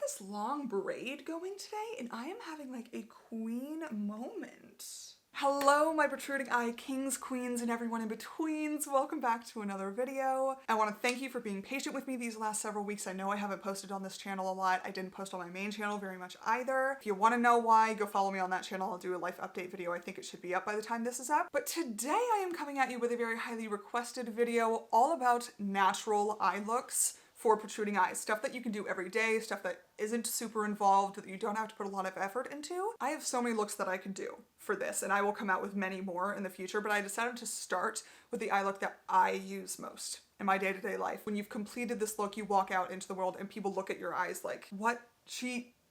this long braid going today and I am having like a queen moment. Hello, my protruding eye kings, queens, and everyone in betweens. Welcome back to another video. I want to thank you for being patient with me these last several weeks. I know I haven't posted on this channel a lot. I didn't post on my main channel very much either. If you want to know why, go follow me on that channel. I'll do a life update video. I think it should be up by the time this is up. But today I am coming at you with a very highly requested video all about natural eye looks for protruding eyes. Stuff that you can do every day, stuff that isn't super involved, that you don't have to put a lot of effort into. I have so many looks that I can do for this, and I will come out with many more in the future, but I decided to start with the eye look that I use most in my day-to-day life. When you've completed this look, you walk out into the world and people look at your eyes like, what?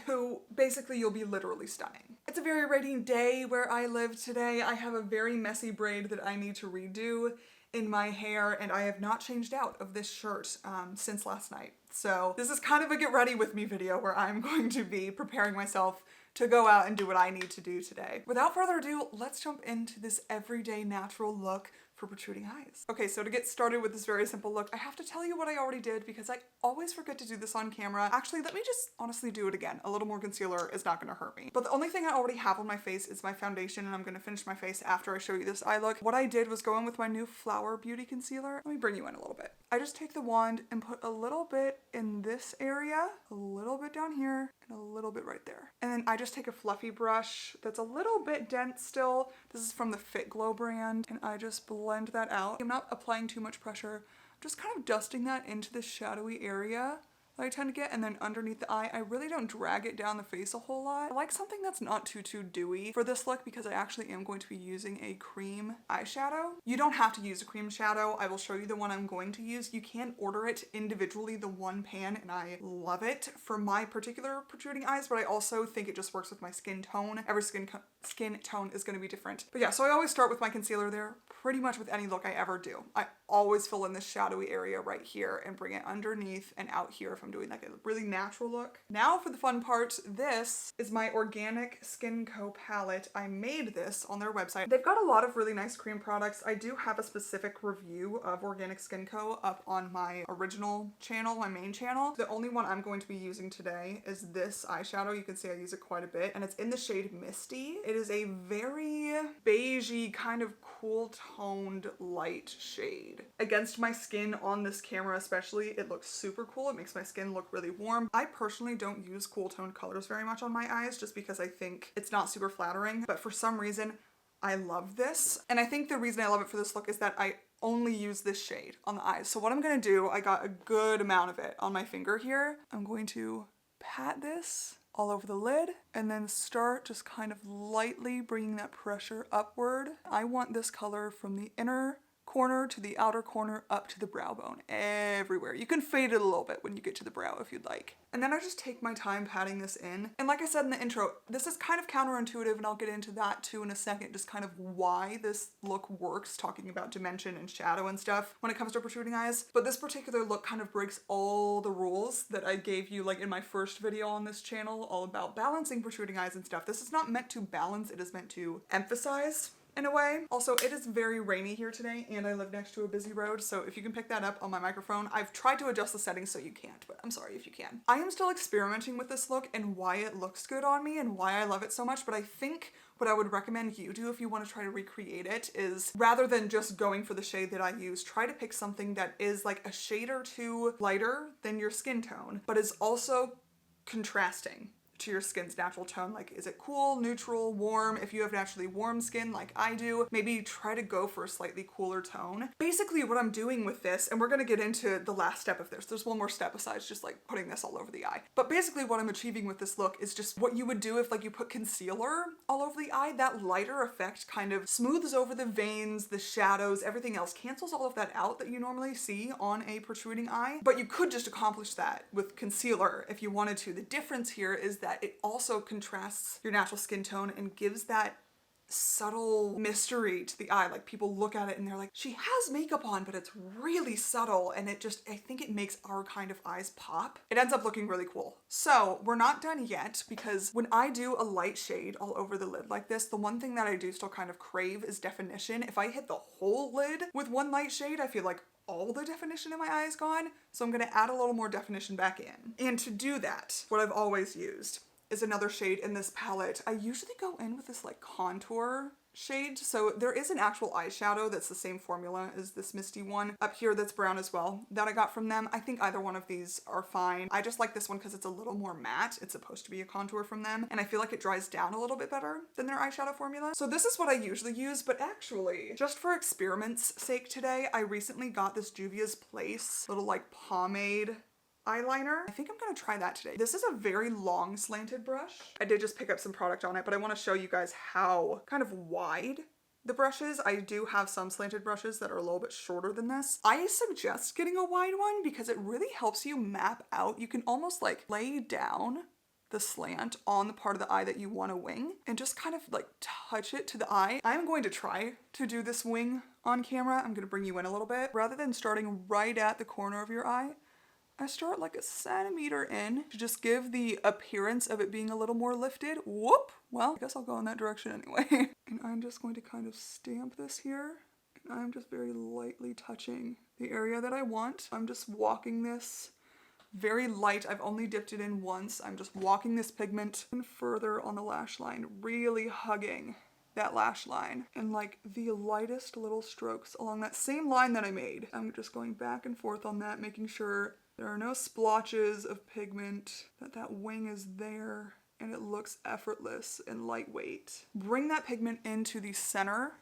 Who? Basically, you'll be literally stunning. It's a very rainy day where I live today. I have a very messy braid that I need to redo in my hair, and I have not changed out of this shirt since last night. So this is kind of a get ready with me video where I'm going to be preparing myself to go out and do what I need to do today. Without further ado, let's jump into this everyday natural look for protruding eyes. Okay, so to get started with this very simple look, I have to tell you what I already did because I always forget to do this on camera. Actually, let me just honestly do it again. A little more concealer is not gonna hurt me. But the only thing I already have on my face is my foundation, and I'm gonna finish my face after I show you this eye look. What I did was go in with my new Flower Beauty concealer. Let me bring you in a little bit. I just take the wand and put a little bit in this area, a little bit down here, and a little bit right there. And then I just take a fluffy brush that's a little bit dense still. This is from the Fit Glow brand, and I just blend that out. I'm not applying too much pressure. I'm just kind of dusting that into the shadowy area that I tend to get, and then underneath the eye, I really don't drag it down the face a whole lot. I like something that's not too dewy for this look because I actually am going to be using a cream eyeshadow. You don't have to use a cream shadow. I will show you the one I'm going to use. You can order it individually, the one pan, and I love it for my particular protruding eyes, but I also think it just works with my skin tone. Every skin tone is going to be different. But yeah, so I always start with my concealer there, pretty much with any look I ever do. I always fill in this shadowy area right here and bring it underneath and out here if I'm doing like a really natural look. Now for the fun part, this is my Organic Skin Co palette. I made this on their website. They've got a lot of really nice cream products. I do have a specific review of Organic Skin Co up on my original channel, my main channel. The only one I'm going to be using today is this eyeshadow. You can see I use it quite a bit, and it's in the shade Misty. It is a very beigey, kind of cool toned light shade. Against my skin on this camera especially, it looks super cool. It makes my skin look really warm. I personally don't use cool toned colors very much on my eyes just because I think it's not super flattering, but for some reason I love this. And I think the reason I love it for this look is that I only use this shade on the eyes. So what I'm gonna do, I got a good amount of it on my finger here. I'm going to pat this all over the lid and then start just kind of lightly bringing that pressure upward. I want this color from the inner corner to the outer corner up to the brow bone, everywhere. You can fade it a little bit when you get to the brow if you'd like. And then I just take my time patting this in. And like I said in the intro, this is kind of counterintuitive, and I'll get into that too in a second, just kind of why this look works, talking about dimension and shadow and stuff when it comes to protruding eyes. But this particular look kind of breaks all the rules that I gave you like in my first video on this channel, all about balancing protruding eyes and stuff. This is not meant to balance, it is meant to emphasize in a way. Also, it is very rainy here today and I live next to a busy road, so if you can pick that up on my microphone, I've tried to adjust the settings so you can't, but I'm sorry if you can. I am still experimenting with this look and why it looks good on me and why I love it so much, but I think what I would recommend you do if you want to try to recreate it is, rather than just going for the shade that I use, try to pick something that is like a shade or two lighter than your skin tone, but is also contrasting to your skin's natural tone. Like, is it cool, neutral, warm? If you have naturally warm skin like I do, maybe try to go for a slightly cooler tone. Basically what I'm doing with this, and we're gonna get into the last step of this, there's one more step besides just like putting this all over the eye. But basically what I'm achieving with this look is just what you would do if like you put concealer all over the eye. That lighter effect kind of smooths over the veins, the shadows, everything else, cancels all of that out that you normally see on a protruding eye. But you could just accomplish that with concealer if you wanted to. The difference here is that it also contrasts your natural skin tone and gives that subtle mystery to the eye. Like, people look at it and they're like, she has makeup on, but it's really subtle, and it just, I think it makes our kind of eyes pop. It ends up looking really cool. So we're not done yet, because when I do a light shade all over the lid like this, the one thing that I do still kind of crave is definition. If I hit the whole lid with one light shade, I feel like all the definition in my eye is gone, so I'm gonna add a little more definition back in. And to do that, what I've always used is another shade in this palette. I usually go in with this like contour shade. So there is an actual eyeshadow that's the same formula as this misty one up here that's brown as well that I got from them. I think either one of these are fine. I just like this one because it's a little more matte. It's supposed to be a contour from them, and I feel like it dries down a little bit better than their eyeshadow formula. So this is what I usually use, but actually, just for experiment's sake today, I recently got this Juvia's Place little like pomade eyeliner. I think I'm gonna try that today. This is a very long slanted brush. I did just pick up some product on it, but I wanna show you guys how kind of wide the brush is. I do have some slanted brushes that are a little bit shorter than this. I suggest getting a wide one because it really helps you map out. You can almost like lay down the slant on the part of the eye that you want to wing and just kind of like touch it to the eye. I'm going to try to do this wing on camera. I'm gonna bring you in a little bit. Rather than starting right at the corner of your eye, I start like a centimeter in to just give the appearance of it being a little more lifted. Whoop! Well, I guess I'll go in that direction anyway. And I'm just going to kind of stamp this here. And I'm just very lightly touching the area that I want. I'm just walking this very light. I've only dipped it in once. I'm just walking this pigment and further on the lash line, really hugging that lash line and like the lightest little strokes along that same line that I made. I'm just going back and forth on that, making sure there are no splotches of pigment, that wing is there and it looks effortless and lightweight. Bring that pigment into the center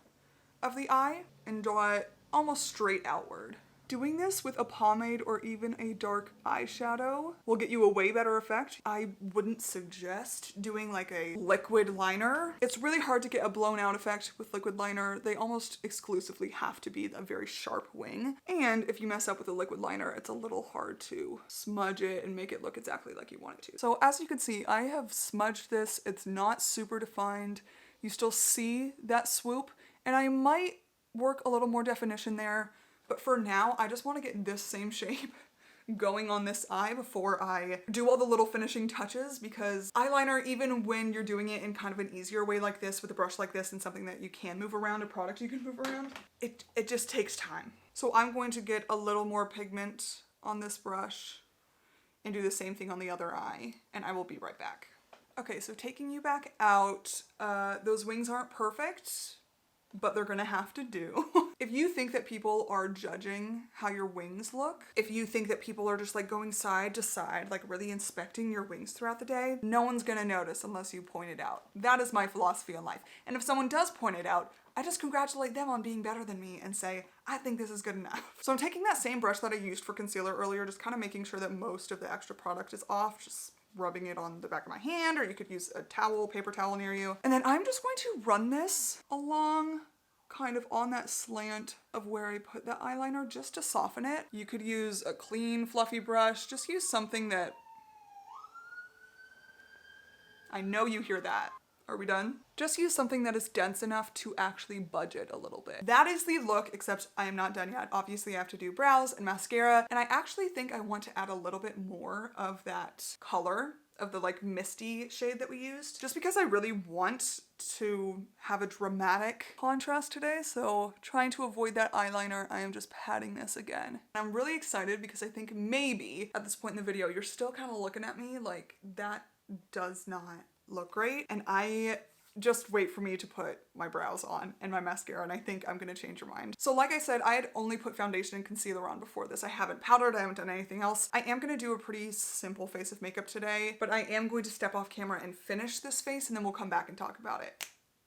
of the eye and draw it almost straight outward. Doing this with a pomade or even a dark eyeshadow will get you a way better effect. I wouldn't suggest doing like a liquid liner. It's really hard to get a blown out effect with liquid liner. They almost exclusively have to be a very sharp wing. And if you mess up with a liquid liner, it's a little hard to smudge it and make it look exactly like you want it to. So as you can see, I have smudged this. It's not super defined. You still see that swoop, and I might work a little more definition there. But for now, I just want to get this same shape going on this eye before I do all the little finishing touches, because eyeliner, even when you're doing it in kind of an easier way like this with a brush like this and something that you can move around, a product you can move around, it just takes time. So I'm going to get a little more pigment on this brush and do the same thing on the other eye, and I will be right back. Okay, so taking you back out, those wings aren't perfect, but they're gonna have to do. If you think that people are judging how your wings look, if you think that people are just like going side to side, like really inspecting your wings throughout the day, no one's gonna notice unless you point it out. That is my philosophy on life. And if someone does point it out, I just congratulate them on being better than me and say, I think this is good enough. So I'm taking that same brush that I used for concealer earlier, just kind of making sure that most of the extra product is off, just rubbing it on the back of my hand, or you could use a towel, paper towel near you. And then I'm just going to run this along kind of on that slant of where I put the eyeliner just to soften it. You could use a clean, fluffy brush. Just use something that... I know you hear that. Are we done? Just use something that is dense enough to actually budge it a little bit. That is the look, except I am not done yet. Obviously I have to do brows and mascara, and I actually think I want to add a little bit more of that color of the like misty shade that we used, just because I really want to have a dramatic contrast today. So trying to avoid that eyeliner, I am just patting this again. I'm really excited because I think maybe at this point in the video, you're still kind of looking at me like that does not look great. And I just wait for me to put my brows on and my mascara, and I think I'm gonna change your mind. So like I said, I had only put foundation and concealer on before this. I haven't powdered, I haven't done anything else. I am gonna do a pretty simple face of makeup today, but I am going to step off camera and finish this face, and then we'll come back and talk about it.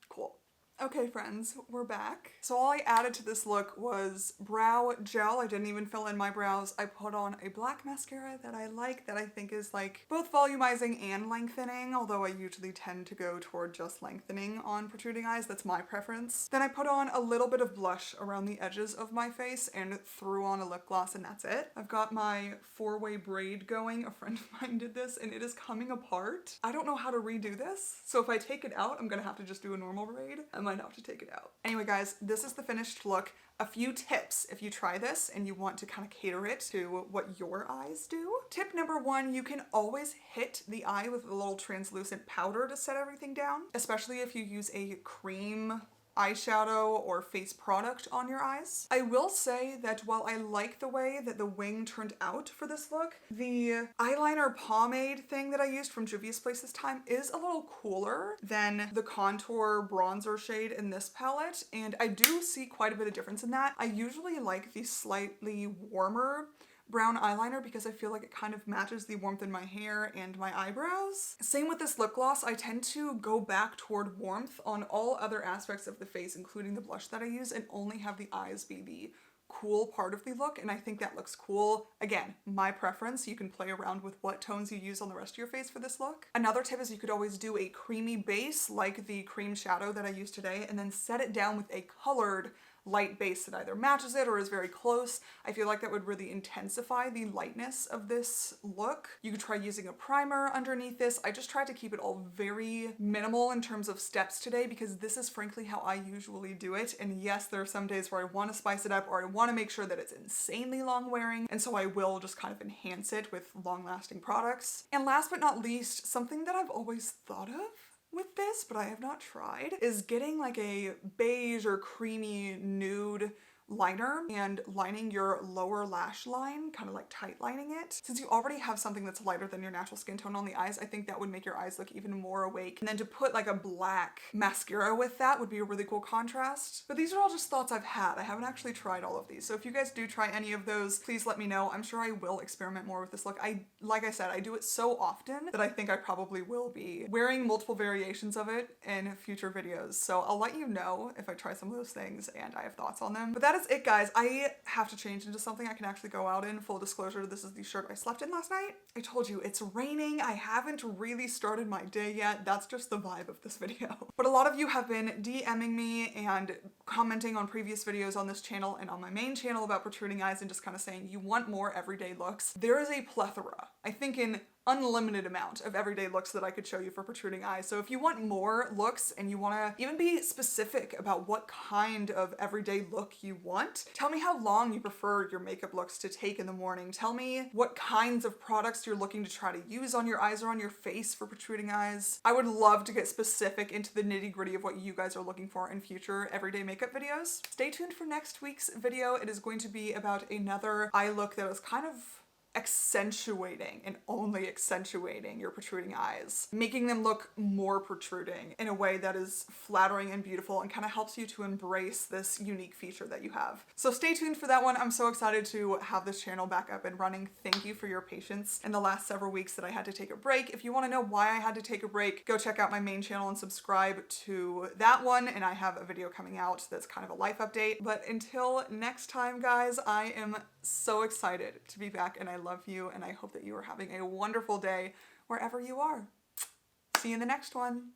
Cool. Okay friends, we're back. So all I added to this look was brow gel. I didn't even fill in my brows. I put on a black mascara that I like, that I think is like both volumizing and lengthening, although I usually tend to go toward just lengthening on protruding eyes. That's my preference. Then I put on a little bit of blush around the edges of my face and threw on a lip gloss, and that's it. I've got my 4-way braid going. A friend of mine did this and it is coming apart. I don't know how to redo this, so if I take it out, I'm gonna have to just do a normal braid. I might have to take it out. Anyway guys, this is the finished look. A few tips if you try this and you want to kind of cater it to what your eyes do. Tip number 1, you can always hit the eye with a little translucent powder to set everything down, especially if you use a cream eyeshadow or face product on your eyes. I will say that while I like the way that the wing turned out for this look, the eyeliner pomade thing that I used from Juvia's Place this time is a little cooler than the contour bronzer shade in this palette, and I do see quite a bit of difference in that. I usually like the slightly warmer brown eyeliner because I feel like it kind of matches the warmth in my hair and my eyebrows. Same with this lip gloss. I tend to go back toward warmth on all other aspects of the face, including the blush that I use, and only have the eyes be the cool part of the look, and I think that looks cool. Again, my preference. You can play around with what tones you use on the rest of your face for this look. Another tip is you could always do a creamy base like the cream shadow that I used today, and then set it down with a colored light base that either matches it or is very close. I feel like that would really intensify the lightness of this look. You could try using a primer underneath this. I just tried to keep it all very minimal in terms of steps today because this is frankly how I usually do it. And yes, there are some days where I want to spice it up or I want to make sure that it's insanely long wearing, and so I will just kind of enhance it with long lasting products. And last but not least, something that I've always thought of with this, but I have not tried, is getting like a beige or creamy nude liner and lining your lower lash line, kind of like tight lining it. Since you already have something that's lighter than your natural skin tone on the eyes, I think that would make your eyes look even more awake. And then to put like a black mascara with that would be a really cool contrast. But these are all just thoughts I've had. I haven't actually tried all of these. So if you guys do try any of those, please let me know. I'm sure I will experiment more with this look. Like I said, I do it so often that I think I probably will be wearing multiple variations of it in future videos. So I'll let you know if I try some of those things and I have thoughts on them. But that is it, guys. I have to change into something I can actually go out in. Full disclosure, this is the shirt I slept in last night. I told you it's raining. I haven't really started my day yet. That's just the vibe of this video. But a lot of you have been DMing me and commenting on previous videos on this channel and on my main channel about protruding eyes and just kind of saying you want more everyday looks. There is a plethora, I think an unlimited amount of everyday looks that I could show you for protruding eyes. So if you want more looks and you want to even be specific about what kind of everyday look you want, tell me how long you prefer your makeup looks to take in the morning. Tell me what kinds of products you're looking to try to use on your eyes or on your face for protruding eyes. I would love to get specific into the nitty-gritty of what you guys are looking for in future everyday makeup videos. Stay tuned for next week's video. It is going to be about another eye look that is kind of accentuating and only accentuating your protruding eyes, making them look more protruding in a way that is flattering and beautiful and kind of helps you to embrace this unique feature that you have. So stay tuned for that one. I'm so excited to have this channel back up and running. Thank you for your patience in the last several weeks that I had to take a break. If you want to know why I had to take a break, go check out my main channel and subscribe to that one, and I have a video coming out that's kind of a life update. But until next time, guys, I am so excited to be back, and I love you, and I hope that you are having a wonderful day wherever you are. See you in the next one.